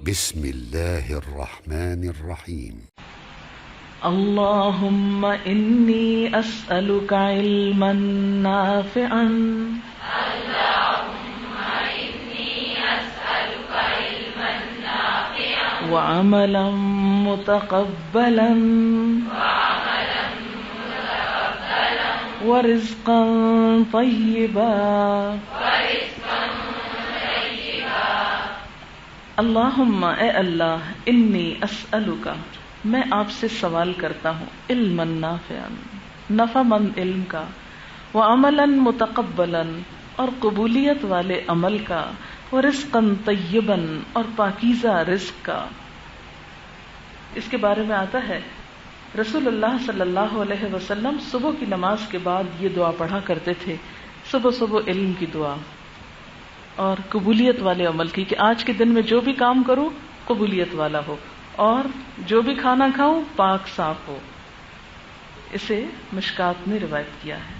بسم اللہ الرحمن الرحیم اللہم انی اسألک علما نافعا وعملا متقبلا ورزقا طیبا. اللہم اے اللہ، انی اسألک میں آپ سے سوال کرتا ہوں، علما نافعا نفع مند علم کا، وعملا متقبلا اور قبولیت والے عمل کا، ورزقا طیبا اور پاکیزہ رزق کا. اس کے بارے میں آتا ہے رسول اللہ صلی اللہ علیہ وسلم صبح کی نماز کے بعد یہ دعا پڑھا کرتے تھے، صبح صبح علم کی دعا اور قبولیت والے عمل کی، کہ آج کے دن میں جو بھی کام کروں قبولیت والا ہو، اور جو بھی کھانا کھاؤں پاک صاف ہو. اسے مشکات نے روایت کیا ہے.